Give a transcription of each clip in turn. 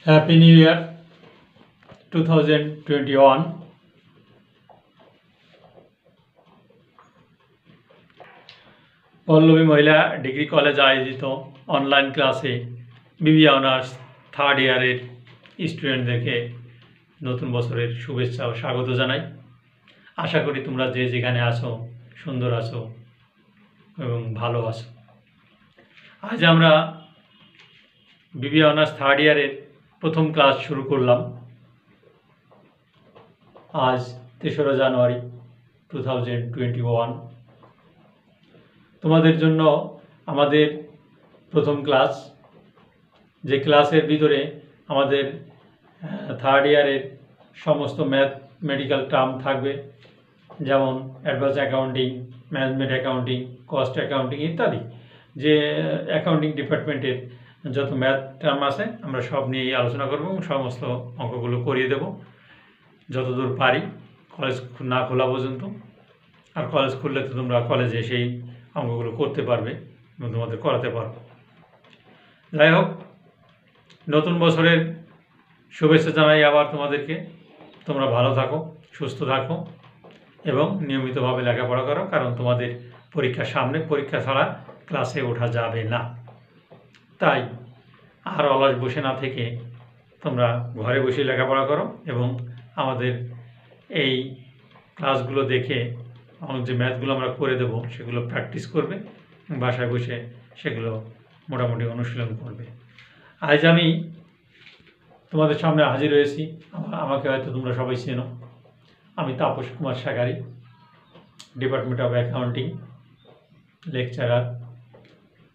Happy New Year 2021. Pallavi মহিলা degree college আয়োজিত online ক্লাসে বিবিএ অনার্স থার্ড ইয়ারের স্টুডেন্টদেরকে নতুন বছরের শুভেচ্ছা ও স্বাগত জানাই। আশা করি তোমরা যে যেখানে আছো সুন্দর আছো এবং ভালো আছো। আজ আমরা বিবিএ অনার্স থার্ড ইয়ারের প্রথম ক্লাস শুরু করলাম। আজ 3রা জানুয়ারি 2021। তোমাদের জন্য আমাদের প্রথম ক্লাস, যে ক্লাসের ভিতরে আমাদের থার্ড ইয়ারের সমস্ত ম্যাথমেটিক্যাল টার্ম থাকবে, যেমন advance accounting, management accounting, cost accounting ইত্যাদি। যে অ্যাকাউন্টিং ডিপার্টমেন্টের যত ম্যাথ টার্ম আছে আমরা সব নিয়ে আলোচনা করব এবং সমস্ত অঙ্কগুলো করিয়ে দেব যতদূর পারি, কলেজ না খোলা পর্যন্ত। আর কলেজ খুললে তো তোমরা কলেজে এসেই অঙ্কগুলো করতে পারবে এবং তোমাদের করাতে পারবে। যাই হোক, নতুন বছরের শুভেচ্ছা জানাই আবার তোমাদেরকে। তোমরা ভালো থাকো, সুস্থ থাকো এবং নিয়মিতভাবে লেখাপড়া করো, কারণ তোমাদের পরীক্ষার সামনে, পরীক্ষা ছাড়া ক্লাসে ওঠা যাবে না। তাই আর অলস বসে না থেকে তোমরা ঘরে বসে লেখাপড়া করো এবং আমাদের এই ক্লাসগুলো দেখে যে ম্যাথগুলো আমরা করে দেবো সেগুলো প্র্যাকটিস করবে, বাসায় বসে সেগুলো মোটামুটি অনুশীলন করবে। আজ আমি তোমাদের সামনে হাজির হয়েছি। আমাকে হয়তো তোমরা সবাই চেনো। আমি Tapas Kumar Shakari, department of accounting, lecturer,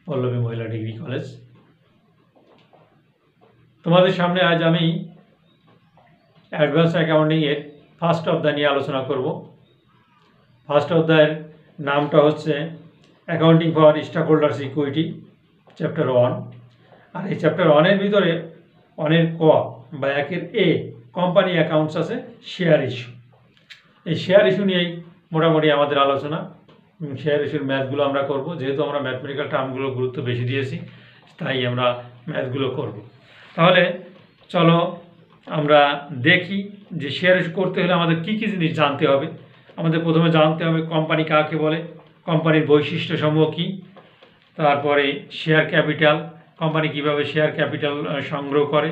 Pallabi মহিলা ডিগ্রি কলেজ। তোমাদের সামনে আজ আমি অ্যাডভান্স অ্যাকাউন্টিংয়ের ফার্স্ট অধ্যায় নিয়ে আলোচনা করব। ফার্স্ট অধ্যায়ের নামটা হচ্ছে accounting for stock holders equity, chapter 1। আর এই চ্যাপ্টার 1-এর ভিতরে 1-এর ক বা 1-এর এ কোম্পানি অ্যাকাউন্টস আছে, শেয়ার ইস্যু। এই শেয়ার ইস্যু নিয়েই মোটামুটি আমাদের আলোচনা। শেয়ার ইস্যুর ম্যাথগুলো আমরা করব। যেহেতু আমরা ম্যাথমেটিক্যাল টার্মগুলো গুরুত্ব বেশি দিয়েছি, তাই আমরা ম্যাথগুলো করব। তাহলে চলো আমরা দেখি যে শেয়ার ইস্যু করতে হলে আমাদের কী কী জিনিস জানতে হবে। আমাদের প্রথমে জানতে হবে কোম্পানি কাকে বলে, কোম্পানির বৈশিষ্ট্যসমূহ কী, তারপরে শেয়ার ক্যাপিটাল, কোম্পানি কীভাবে শেয়ার ক্যাপিটাল সংগ্রহ করে,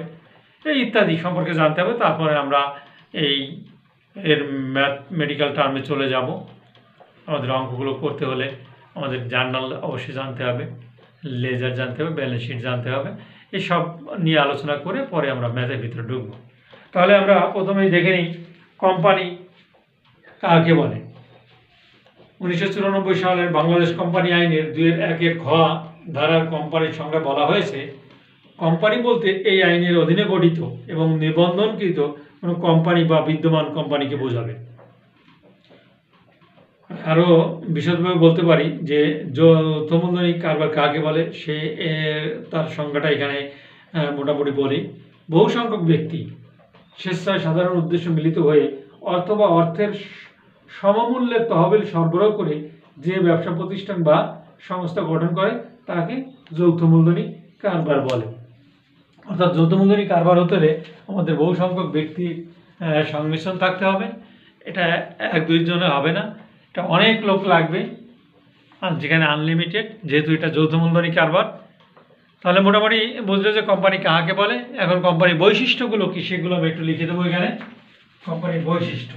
এই ইত্যাদি সম্পর্কে জানতে হবে। তারপরে আমরা এর ম্যাথমেটিক্যাল টার্মে চলে যাব। আমাদের অঙ্কগুলো করতে হলে আমাদের জার্নাল অবশ্যই জানতে হবে, লেজার জানতে হবে, ব্যালেন্স শিট জানতে হবে। এসব নিয়ে আলোচনা করে পরে আমরা ম্যাথের ভিতরে ঢুকব। তাহলে আমরা প্রথমেই দেখে নিই কোম্পানি কাকে বলে। 1994 সালের বাংলাদেশ কোম্পানি আইনের 2-1 খ ধারার কোম্পানির সংজ্ঞা বলা হয়েছে, কোম্পানি বলতে এই আইনের অধীনে গঠিত এবং নিবন্ধনকৃত কোনো কোম্পানি বা বিদ্যমান কোম্পানিকে বোঝাবে। আরও বিশদভাবে বলতে পারি যে যৌথ মূলধনী কারবার কাকে বলে, সে তার সংজ্ঞাটা এখানে মোটামুটি বলি। বহু সংখ্যক ব্যক্তি স্বেচ্ছায় সাধারণ উদ্দেশ্য মিলিত হয়ে অর্থ বা অর্থের সমমূল্যের তহবিল সরবরাহ করে যে ব্যবসা প্রতিষ্ঠান বা সংস্থা গঠন করে তাকে যৌথ মূলধনী কারবার বলে। অর্থাৎ যৌথ মূলধনী কারবার হতে হলে আমাদের বহু সংখ্যক ব্যক্তির সংমিশ্রণ থাকতে হবে। এটা 1-2 জনে হবে না, এটা অনেক লোক লাগবে, আর যেখানে আনলিমিটেড, যেহেতু এটা যৌথ মূলধনী কারবার। তাহলে মোটামুটি বুঝলে যে কোম্পানি কাকে বলে। এখন কোম্পানির বৈশিষ্ট্যগুলো কী সেগুলো আমি একটু লিখে দেবো এখানে। কোম্পানির বৈশিষ্ট্য,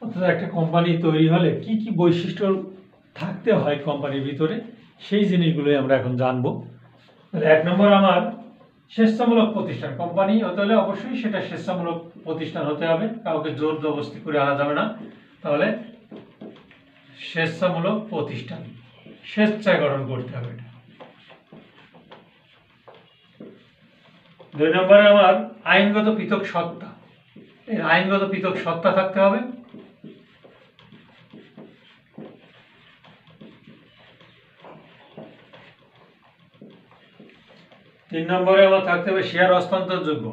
অর্থাৎ একটা কোম্পানি তৈরি হলে কি কি বৈশিষ্ট্য থাকতে হয় কোম্পানির ভিতরে, সেই জিনিসগুলোই আমরা এখন জানবো। তাহলে 1 নম্বর আমার স্বেচ্ছামূলক প্রতিষ্ঠান। কোম্পানি হতে হলে অবশ্যই সেটা স্বেচ্ছামূলক প্রতিষ্ঠান হতে হবে, কাউকে জোর জবরদস্তি করে আনা যাবে না। তাহলে স্বেচ্ছামূলক প্রতিষ্ঠান, স্বেচ্ছায় গঠন করতে হবে এটা। 2 নম্বরে আমার আইনগত পৃথক সত্তা। এর আইনগত পৃথক সত্তা থাকতে হবে। 3 নম্বরে আমার থাকতে হবে শেয়ার হস্তান্তরযোগ্য।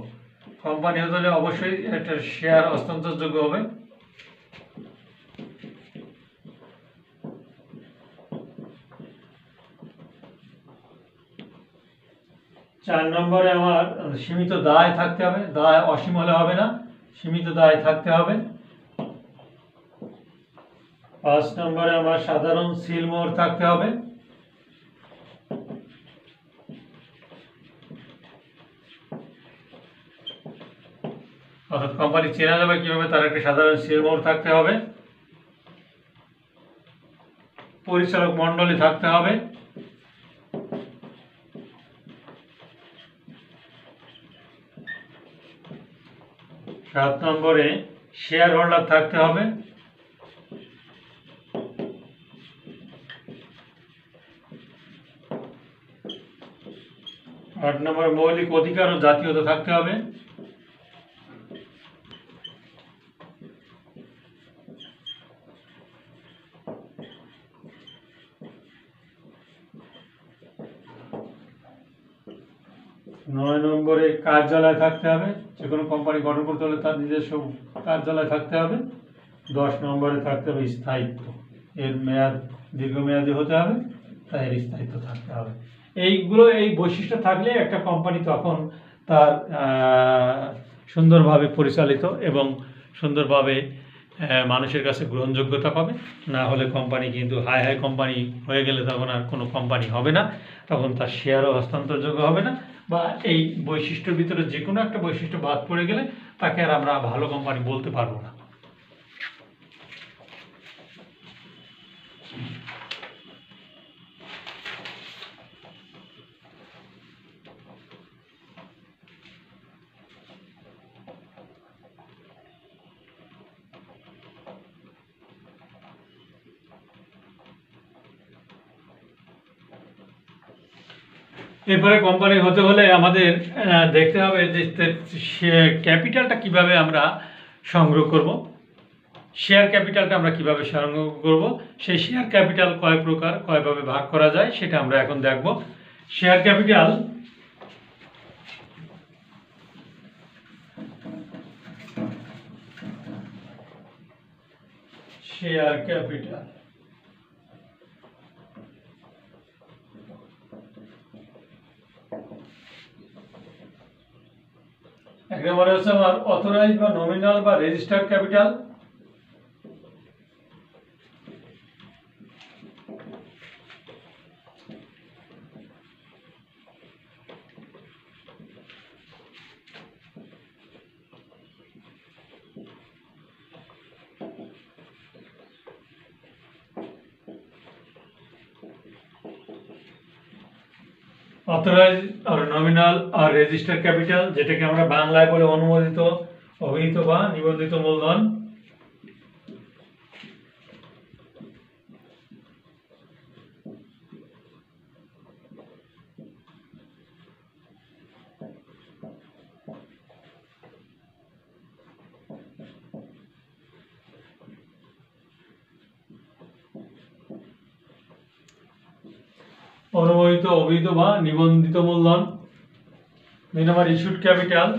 কোম্পানি হতে হলে অবশ্যই একটা শেয়ার হস্তান্তরযোগ্য হবে। 4 নম্বরে আমার সীমিত দায় থাকতে হবে, দায় অসীম হলে হবে না, সীমিত দায় থাকতে হবে। 5 নম্বরে আমার সাধারণ সিলমোহর থাকতে হবে। অর্থাৎ কোম্পানি চেনা যাবে কিভাবে, তার একটা সাধারণ সিলমোহর থাকতে হবে। পরিচালক মণ্ডলী থাকতে হবে। 7 নম্বরে শেয়ার হোল্ডার থাকতে হবে। 8 নম্বরে মৌলিক অধিকার ও জাতীয়তা থাকতে হবে। 9 নম্বরে কার্যালয় থাকতে হবে, যে কোনো কোম্পানি গঠন করতে হলে তার নিজস্ব কার্যালয় থাকতে হবে। 10 নম্বরে থাকতে হবে স্থায়িত্ব, এর মেয়াদ দীর্ঘমেয়াদী হতে হবে, তাই এর স্থায়িত্ব থাকতে হবে। এই বৈশিষ্ট্য থাকলে একটা কোম্পানি তখন তার সুন্দরভাবে পরিচালিত এবং সুন্দরভাবে মানুষের কাছে গ্রহণযোগ্যতা পাবে। না হলে কোম্পানি কিন্তু হাই কোম্পানি হয়ে গেলে তখন আর কোনো কোম্পানি হবে না, তখন তার শেয়ারও হস্তান্তরযোগ্য হবে না, বা এই বৈশিষ্ট্যের ভিতরে যে কোনো একটা বৈশিষ্ট্য বাদ পড়ে গেলে তাকে আর আমরা ভালো কোম্পানি বলতে পারবো না। এরপরে কোম্পানি হতে হলে আমাদের দেখতে হবে যে ক্যাপিটালটা কিভাবে আমরা সংগ্রহ করব, শেয়ার ক্যাপিটালটা আমরা কিভাবে সংগ্রহ করব, সেই শেয়ার ক্যাপিটাল কয় প্রকার, কয়ভাবে ভাগ করা যায় সেটা আমরা এখন দেখব। শেয়ার ক্যাপিটাল এক নম্বরে হচ্ছে আমার অথরাইজ বা নমিনাল বা রেজিস্টার্ড ক্যাপিটাল। অথরাইজ আর নমিনাল আর রেজিস্টার ক্যাপিটাল, যেটাকে আমরা বাংলায় বলে অনুমোদিত, অভিহিত বা নিবন্ধিত মূলধন। অনুমোদিত, অভিহিত বা নিবন্ধিত মূলধন। 2 নম্বর ইস্যুড ক্যাপিটাল,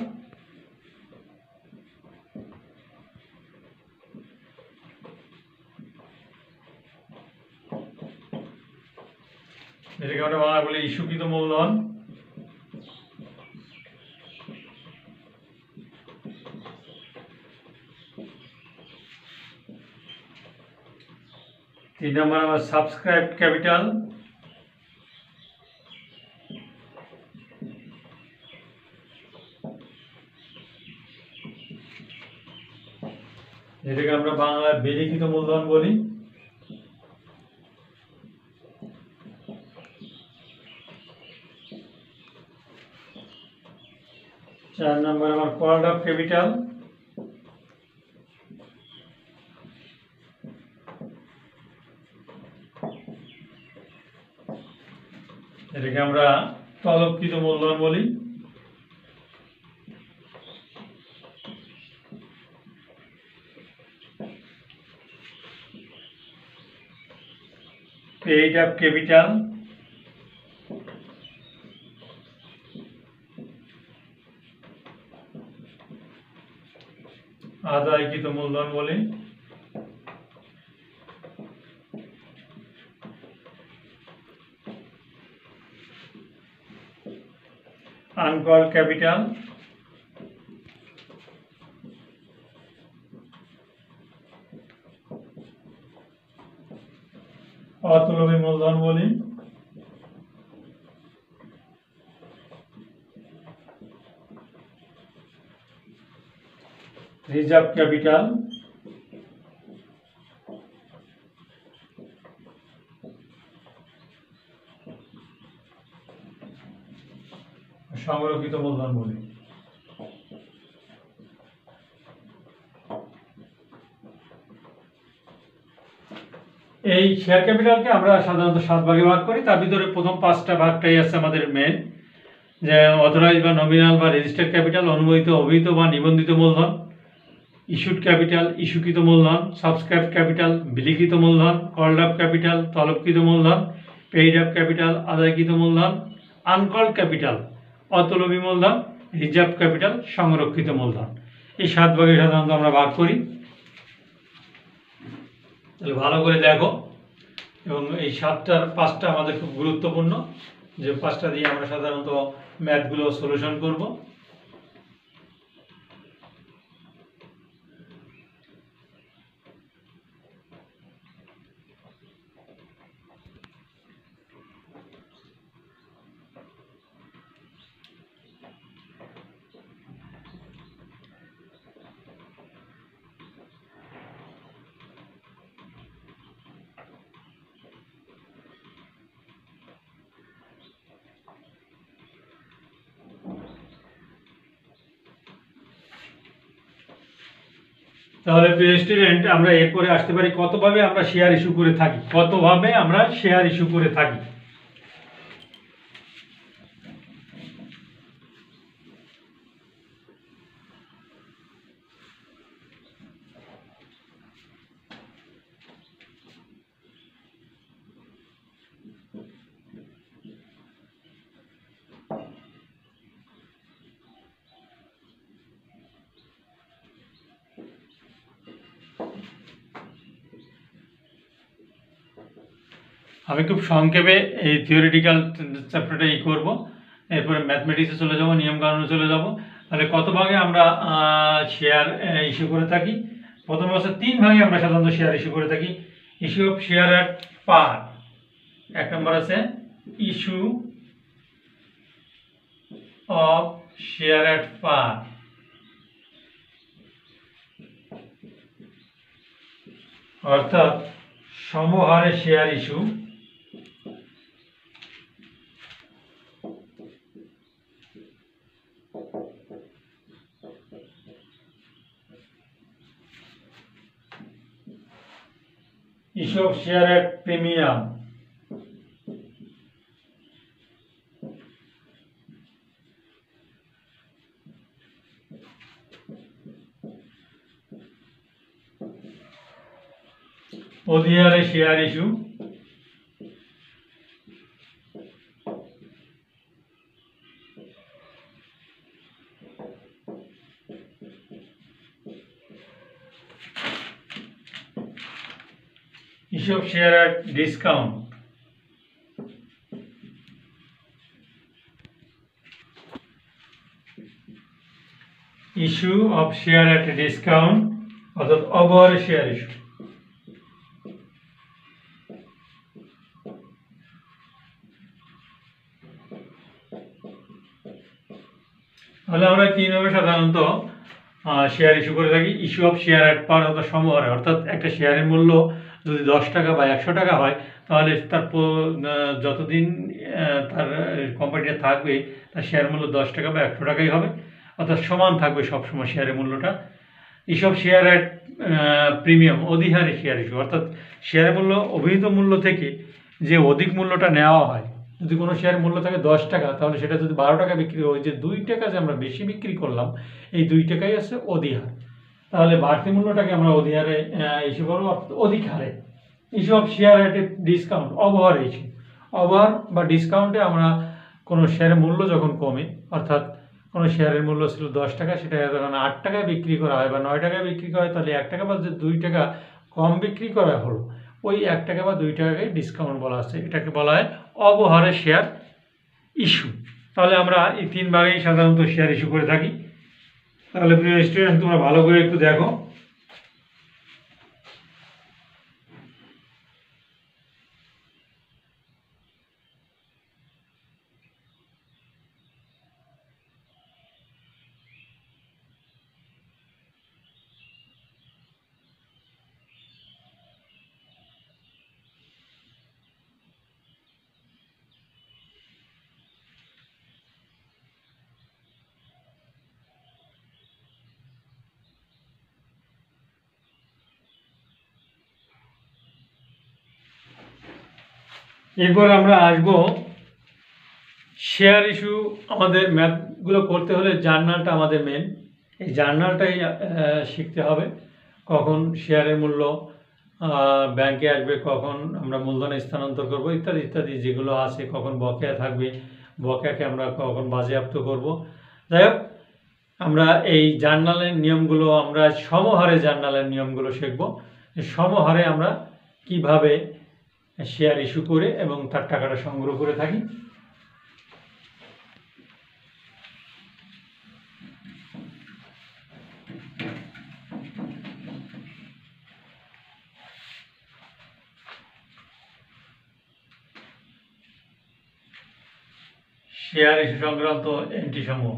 যেটাকে আমরা বাংলা বলি ইস্যুকৃত মূলধন। 3 নম্বর আমার সাবস্ক্রাইবড ক্যাপিটাল, যেটাকে আমরা বাংলায় বিলিখিত মূলধন বলি। 4 নম্বর আমার কল্ড আপ ক্যাপিটাল, এটাকে আমরা তলবকৃত মূলধন বলি। 8 আপ ক্যাপিটাল, আদায়কৃত মূলধন বলি। আনকল্ড ক্যাপিটাল, অতুলনীয় মূলধন বলি। রিজার্ভ ক্যাপিটাল, সংরক্ষিত মূলধন বলি। এই শেয়ার ক্যাপিটালকে আমরা সাধারণত 7 ভাগে ভাগ করি। তার ভিতরে প্রথম 5টা ভাগটাই আছে আমাদের মেন, যে অথরাইজ বা নমিনাল বা রেজিস্টার্ড ক্যাপিটাল, অনুমোদিত অভিহিত বা নিবন্ধিত মূলধন, ইস্যুড ক্যাপিটাল ইস্যুকৃত মূলধন, সাবস্ক্রাইব ক্যাপিটাল বিলিখিত মূলধন, কল্ড আপ ক্যাপিটাল তলবকৃত মূলধন, পেইড আপ ক্যাপিটাল আদায়কৃত মূলধন, আনকল্ড ক্যাপিটাল অতলবী মূলধন, রিজার্ভ ক্যাপিটাল সংরক্ষিত মূলধন। এই 7 ভাগে সাধারণত আমরা ভাগ করি। তাহলে ভালো করে দেখো, এবং এই 7টার 5টা আমাদের খুব গুরুত্বপূর্ণ, যে 5টা দিয়ে আমরা সাধারণত ম্যাথগুলো সলিউশন করব। তাহলে প্রিয় স্টুডেন্ট, আমরা এরপরে আসতে পারি কতভাবে আমরা শেয়ার ইস্যু করে থাকি, কতভাবে আমরা শেয়ার ইস্যু করে থাকি। আমি খুব সংক্ষেপে এই থিওরিটিক্যাল চ্যাপ্টারটা করব, এরপরে ম্যাথমেটিক্সে চলে যাব, নিয়মকানুনে চলে যাব। তাহলে কত ভাগে আমরা শেয়ার ইস্যু করে থাকি? প্রথম অবস্থা 3 ভাগে আমরা সাধারণত শেয়ার ইস্যু করে থাকি। Issue of share at par, 1 নম্বর আছে issue of share at par, অর্থাৎ সমহারে share issue. issue of share at premium, ODR share issue, issue of share at discount, issue of share at discount অর্থাৎ অবহারে share issue. তাহলে আমরা 3 ভাবে সাধারণত share issue করে থাকি। Issue of share at par অর্থাৎ সমহারে, অর্থাৎ একটা শেয়ারের মূল্য যদি 10 টাকা বা 100 টাকা হয়, তাহলে তার যতদিন তার কোম্পানিটা থাকবে তার শেয়ার মূল্য 10 টাকা বা 100 টাকাই হবে, অর্থাৎ সমান থাকবে সবসময় শেয়ারের মূল্যটা। Issue of share at premium, অধিহারে শেয়ার ইস্যু, অর্থাৎ শেয়ারের মূল্য অভিহিত মূল্য থেকে যে অধিক মূল্যটা নেওয়া হয়। যদি কোনো শেয়ার মূল্য থাকে 10 টাকা, তাহলে সেটা যদি 12 টাকা বিক্রি হয়, যে 2 টাকা যে আমরা বেশি বিক্রি করলাম, এই 2 টাকাই আছে অধিহার। তাহলে বাড়তি মূল্যটাকে আমরা অধিহারে ইস্যু করবো, অধিক হারে। Issue of share at discount, অবহার ইস্যু। অবহার বা ডিসকাউন্টে আমরা কোনো শেয়ারের মূল্য যখন কমে, অর্থাৎ কোনো শেয়ারের মূল্য ছিল 10 টাকা, সেটা যখন 8 টাকায় বিক্রি করা হয় বা 9 টাকায় বিক্রি করা হয়, তাহলে 1 টাকা বা 2 টাকা কম বিক্রি করা হলো, ওই 1 টাকা বা 2 টাকাকে ডিসকাউন্ট বলা হচ্ছে। এটাকে বলা হয় অবহারে শেয়ার ইস্যু। তাহলে আমরা এই 3 ভাগেই সাধারণত শেয়ার ইস্যু করে থাকি। তাহলে প্রিয় স্টুডেন্ট, তোমরা ভালো করে একটু দেখো। এরপর আমরা আসবো শেয়ার ইস্যু। আমাদের ম্যাথগুলো করতে হলে জার্নালটা আমাদের মেন, এই জার্নালটাই শিখতে হবে। কখন শেয়ারের মূল্য ব্যাংকে আসবে, কখন আমরা মূলধনে স্থানান্তর করব, ইত্যাদি ইত্যাদি যেগুলো আছে, কখন বকেয়া থাকবে, বকেয়াকে আমরা কখন বাজেয়াপ্ত করব। যাই হোক, আমরা এই জার্নালের নিয়মগুলো, আমরা সমহারে জার্নালের নিয়মগুলো শিখব। সমহারে আমরা কিভাবে শেয়ার ইস্যু করে এবং তার টাকাটা সংগ্রহ করে থাকি। শেয়ার ইস্যু সংক্রান্ত এন্ট্রি সমূহ।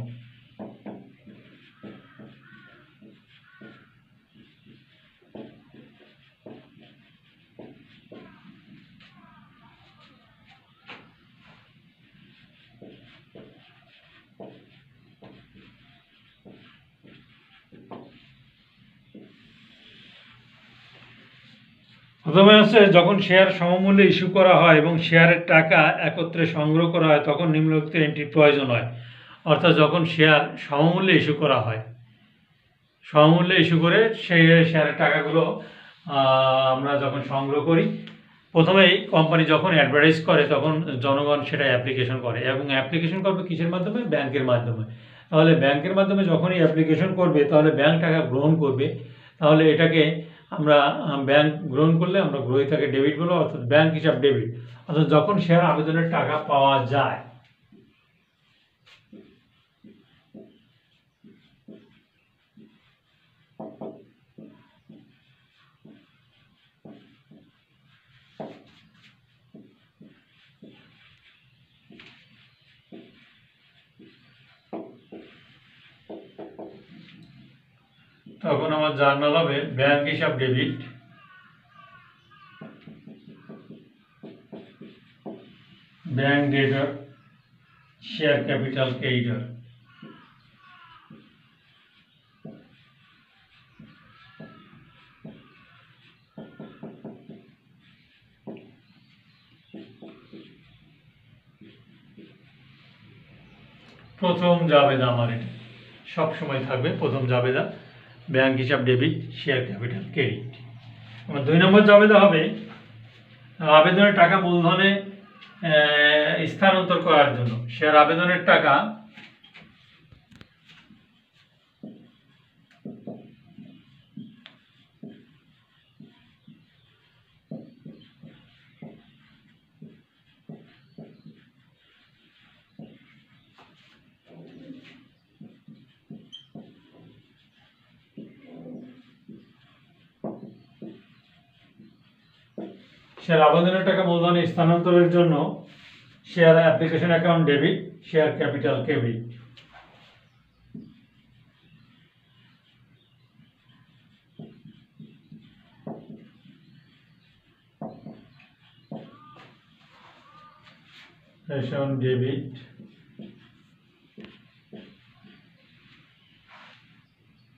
প্রথমে হচ্ছে, যখন শেয়ার সমমূল্যে ইস্যু করা হয় এবং শেয়ারের টাকা একত্রে সংগ্রহ করা হয়, তখন নিম্নলিখিত এন্ট্রির প্রয়োজন হয়। অর্থাৎ যখন শেয়ার সমমূল্যে ইস্যু করা হয়, সমমূল্যে ইস্যু করে সেই শেয়ারের টাকাগুলো আমরা যখন সংগ্রহ করি, প্রথমেই কোম্পানি যখন অ্যাডভার্টাইজ করে তখন জনগণ সেটা অ্যাপ্লিকেশন করে, এবং অ্যাপ্লিকেশন করবে কিসের মাধ্যমে? ব্যাংকের মাধ্যমে। তাহলে ব্যাংকের মাধ্যমে যখনই অ্যাপ্লিকেশন করবে, তাহলে ব্যাংক টাকা গ্রহণ করবে। তাহলে এটাকে আমরা ব্যাংক গ্রহণ করলে আমরা গ্রহীতাকে ডেবিট বলবো, অর্থাৎ ব্যাংক হিসাব ডেবিট। অর্থাৎ যখন শেয়ার আবেদনের টাকা পাওয়া যায়, তখন আমার জার্নাল হবে ব্যাংক হিসাব debit, bank debit, share capital creditor. প্রথম জাবেদা আমার এটা সবসময় থাকবে, প্রথম জাবেদা ব্যাংক হিসাব ডেবিট, শেয়ার ক্যাপিটাল ক্রেডিট। আমার 2 নম্বর জাবেদা হবে আবেদনের টাকা মূলধনে স্থানান্তর করার জন্য। শেয়ার আবেদনের টাকা শেয়ার আবেদনের টাকা মূলধনে স্থানান্তরের জন্য share application account debit, share capital credit. Debit,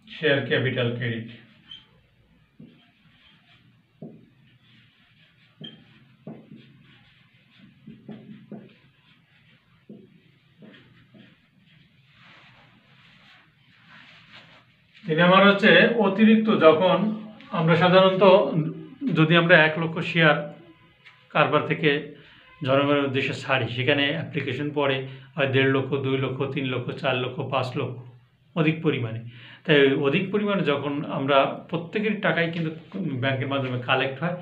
share capital credit. তিন নম্বর হচ্ছে অতিরিক্ত, যখন আমরা সাধারণত যদি আমরা 1 লক্ষ শেয়ার কারবার থেকে জনগণের উদ্দেশ্যে ছাড়ি, সেখানে অ্যাপ্লিকেশন পড়ে হয় 1.5 লক্ষ, 2 লক্ষ, 3 লক্ষ, 4 লক্ষ, 5 লক্ষ অধিক পরিমাণে। তাই অধিক পরিমাণে যখন আমরা প্রত্যেকের টাকাই কিন্তু ব্যাংকের মাধ্যমে কালেক্ট হয়,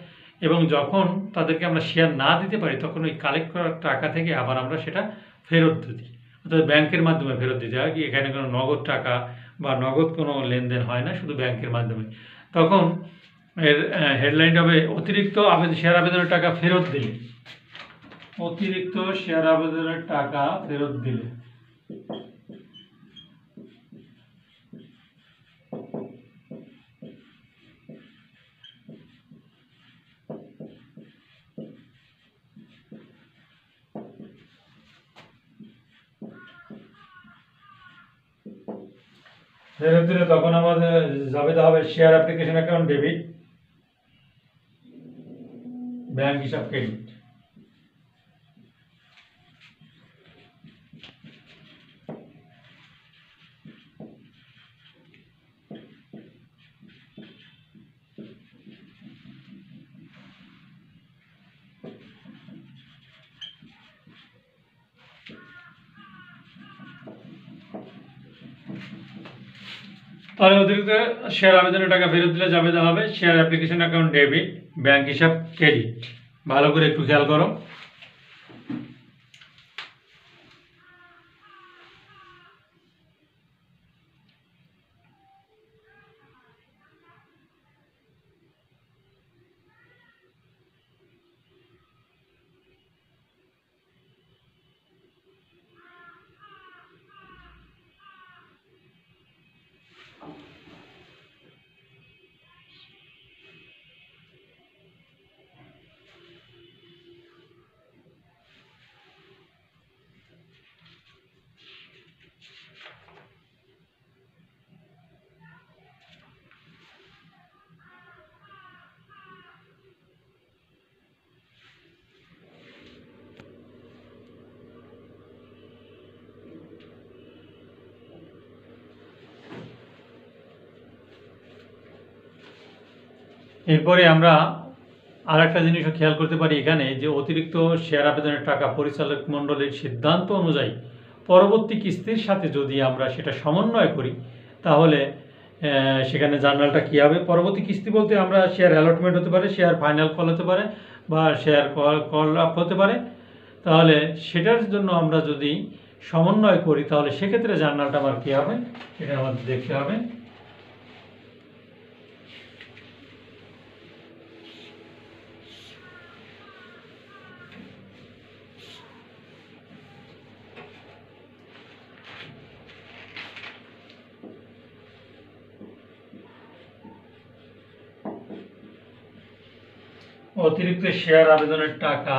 এবং যখন তাদেরকে আমরা শেয়ার না দিতে পারি তখন ওই কালেক্ট করার টাকা থেকে আবার আমরা সেটা ফেরত দিই, অর্থাৎ ব্যাংকের মাধ্যমে ফেরত দিতে হয়। কি এখানে কোনো নগদ টাকা বা নগদ কোনো লেনদেন হয় না, শুধু ব্যাংকের মাধ্যমে। তখন এর হেডলাইনটা হবে অতিরিক্ত শেয়ার আবেদনের টাকা ফেরত দিলে। অতিরিক্ত শেয়ার আবেদনের টাকা ফেরত দিলে। ফেরত দিলে তখন আমাদের যাবে হবে share application account debit, bank হিসাব ক্রেডিট। তাহলে অতিরিক্ত শেয়ার আবেদনের টাকা ফেরত দিলে যাবে হবে share application account debit, bank হিসাব ক্রেডিট। ভালো করে একটু খেয়াল করো। এরপরে আমরা আর একটা জিনিসও খেয়াল করতে পারি এখানে, যে অতিরিক্ত শেয়ার আবেদনের টাকা পরিচালক মণ্ডলীর সিদ্ধান্ত অনুযায়ী পরবর্তী কিস্তির সাথে যদি আমরা সেটা সমন্বয় করি, তাহলে সেখানে জার্নালটা কী হবে। পরবর্তী কিস্তি বলতে আমরা শেয়ার অ্যালটমেন্ট হতে পারে, শেয়ার ফাইনাল কল হতে পারে, বা শেয়ার কল আপ হতে পারে। তাহলে সেটার জন্য আমরা যদি সমন্বয় করি তাহলে সেক্ষেত্রে জার্নালটা আমার কী হবে, এটা আমাদের দেখতে হবে। অতিরিক্ত শেয়ার আবেদনের টাকা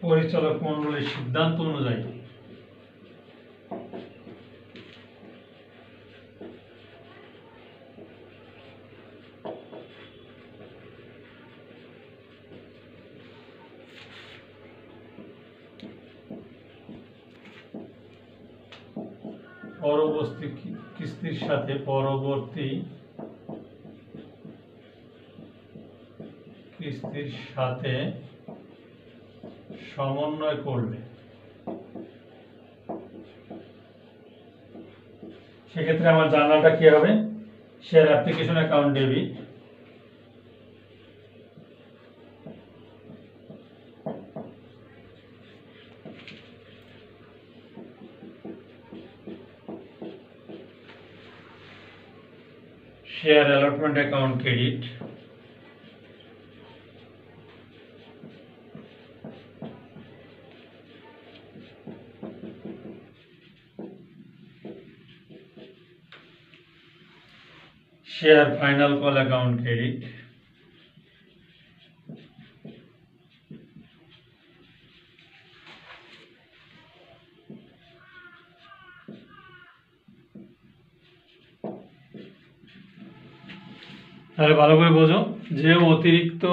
পরিচালক মণ্ডলীর সিদ্ধান্ত অনুযায়ী পরবর্তী কিস্তির সাথে সমন্বয় করলে সেক্ষেত্রে আমার জার্নালটা কি হবে, share application account debit, share allotment account credit, share final call account credit, তাহলে ভালো করে বোঝো যে অতিরিক্ত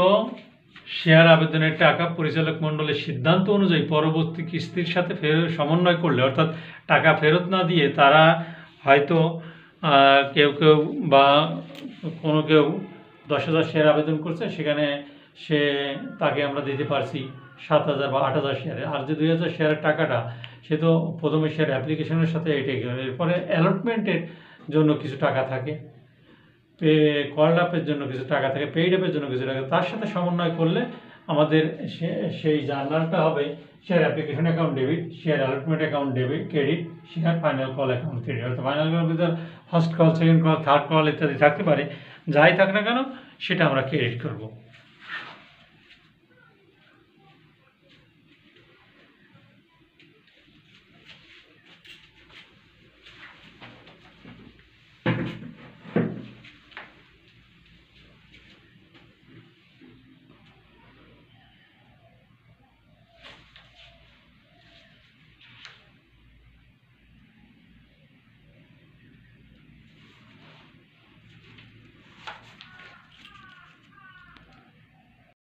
শেয়ার আবেদনের টাকা পরিচালক মণ্ডলের সিদ্ধান্ত অনুযায়ী পরবর্তী কিস্তির সাথে সমন্বয় করলে, অর্থাৎ টাকা ফেরত না দিয়ে তারা হয়তো কেউ বা কোনো কেউ 10,000 শেয়ার আবেদন করছে, সেখানে তাকে আমরা দিতে পারছি 7,000 বা 8,000 শেয়ারে। আর যে 2,000 শেয়ারের টাকাটা, সে তো প্রথমে শেয়ার অ্যাপ্লিকেশনের সাথে এটাই গেল। এরপরে অ্যালটমেন্টের জন্য কিছু টাকা থাকে, কল আপের জন্য কিছু টাকা থাকে, পেইড আপের জন্য কিছু টাকা, তার সাথে সমন্বয় করলে আমাদের সেই জার্নালটা হবে share application account debit, share allotment account debit credit, share final call account credit. অর্থাৎ ফাইনাল কল ভিতরে first call, second call, third call ইত্যাদি থাকতে পারে, যাই থাক না কেন সেটা আমরা ক্রেডিট করব।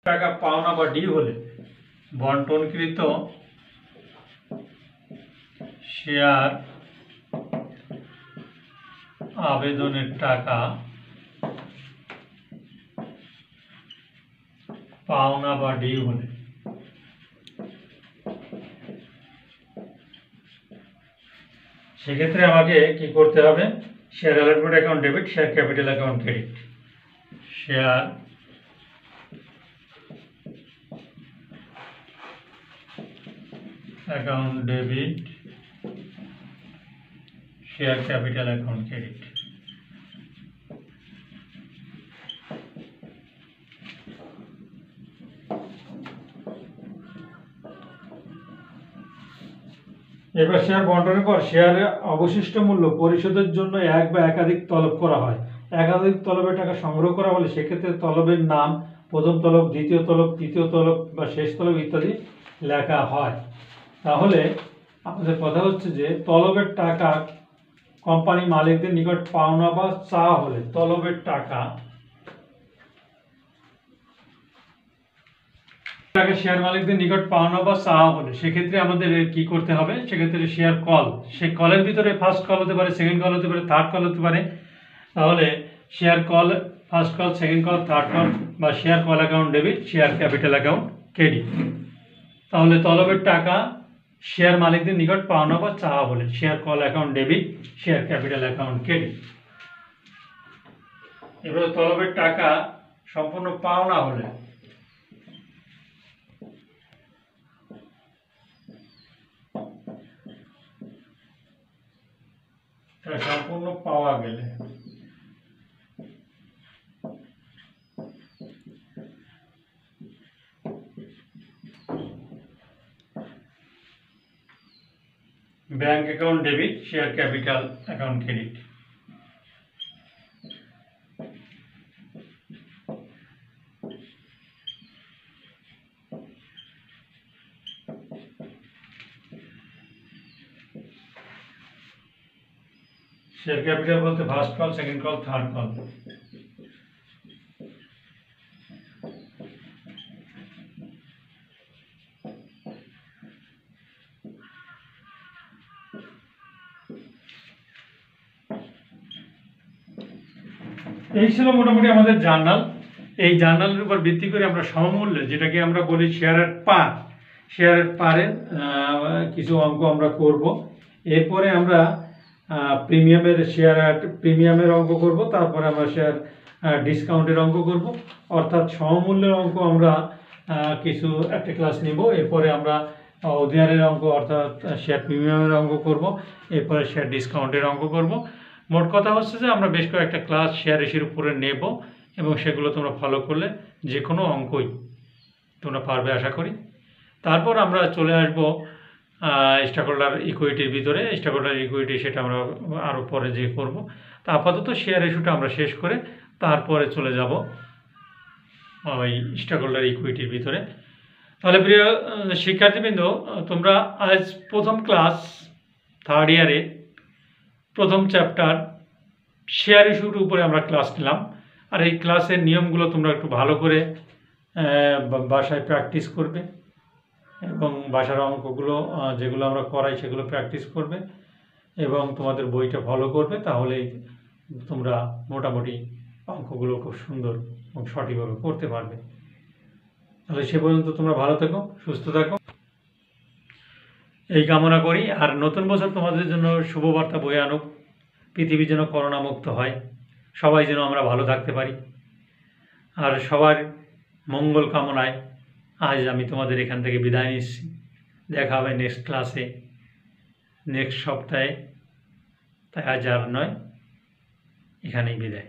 টাকা পাওনা বা ডিউ হলে বন্টনকৃত শেয়ার আবেদনের টাকা পাওনা বা ডিউ হলে সেক্ষেত্রে আমাকে কি করতে হবে? Share allotment account debit, share capital account credit. Share account debit, share capital account credit. এবার শেয়ার বন্টনের পর শেয়ারের অবশিষ্ট মূল্য পরিশোধের জন্য এক বা একাধিক তলব করা হয়। একাধিক তলবের টাকা সংগ্রহ করা হলে সেক্ষেত্রে তলবের নাম, প্রথম তলব, দ্বিতীয় তলব, তৃতীয় তলব বা শেষ তলব ইত্যাদি লেখা হয়। তাহলে আমাদের কথা হচ্ছে যে তলবের টাকা কোম্পানি মালিকদের নিকট পাওনা বা চাওয়া হলে তলবের টাকা শেয়ার মালিকদের নিকট পাওনা বা চাওয়া হলে সেক্ষেত্রে আমাদের কি করতে হবে? সেক্ষেত্রে শেয়ার কল, সেই কলের ভিতরে ফার্স্ট কল হতে পারে, সেকেন্ড কল হতে পারে, থার্ড কল হতে পারে। তাহলে share call, first call, second call, third call বা share call account debit, share capital account credit. তাহলে তলবের টাকা শেয়ার মালিকদের নিকট পাওনা বা চাওয়া হলে share call account debit, share capital account credit. এবারে তলবের টাকা সম্পূর্ণ পাওনা হলে সম্পূর্ণ পাওয়া গেলে bank account debit, share capital account credit. Share capital বলতে first call, second call, third call. এই ছিল মোটামুটি আমাদের জার্নাল। এই জার্নালের উপর ভিত্তি করে আমরা সমমূল্যে, যেটাকে আমরা বলি শেয়ারের পার, শেয়ারের পারের কিছু অঙ্ক আমরা করব। এরপরে আমরা প্রিমিয়ামের অঙ্ক করব, তারপরে আমরা শেয়ার ডিসকাউন্টের অঙ্ক করব। অর্থাৎ সমমূল্যের অঙ্ক আমরা কিছু একটা ক্লাস নিব। এরপরে আমরা অধিয়ারের অঙ্ক অর্থাৎ শেয়ার প্রিমিয়ামের অঙ্ক করব। এরপরে শেয়ার ডিসকাউন্টের অঙ্ক করব। মোট কথা হচ্ছে যে আমরা বেশ কয়েকটা ক্লাস শেয়ার ইস্যুর উপরে নেব এবং সেগুলো তোমরা ফলো করলে যে কোনো অঙ্কই তোমরা পারবে আশা করি। তারপর আমরা চলে আসবো স্টকহোল্ডার ইকুইটির ভিতরে। স্টকহোল্ডার ইকুইটি সেটা আমরা আরও পরে যে করব। তা আপাতত শেয়ার ইস্যুটা আমরা শেষ করে তারপরে চলে যাব ওই স্টকহোল্ডার ইকুইটির ভিতরে। তাহলে প্রিয় শিক্ষার্থীবৃন্দ, তোমরা আজ প্রথম ক্লাস থার্ড ইয়ারে প্রথম চ্যাপ্টার শেয়ার ইস্যুর উপরে আমরা ক্লাস নিলাম। আর এই ক্লাসের নিয়মগুলো তোমরা একটু ভালো করে বাসায় প্র্যাকটিস করবে এবং বাসার অঙ্কগুলো যেগুলো আমরা করাই সেগুলো প্র্যাকটিস করবে এবং তোমাদের বইটা ফলো করবে, তাহলেই তোমরা মোটামুটি অঙ্কগুলো খুব সুন্দর এবং সঠিকভাবে করতে পারবে। তাহলে সে পর্যন্ত তোমরা ভালো থেকো, সুস্থ থাকো, এই কামনা করি। আর নতুন বছর তোমাদের জন্য শুভবার্তা বয়ে আনুক, পৃথিবী যেন করোনা মুক্ত হয়, সবাই যেন আমরা ভালো থাকতে পারি। আর সবার মঙ্গল কামনায় আজ আমি তোমাদের এখান থেকে বিদায় নিচ্ছি। দেখা হবে নেক্সট ক্লাসে, নেক্সট সপ্তাহে। তাই আজ আর নয়, এখানেই বিদায়।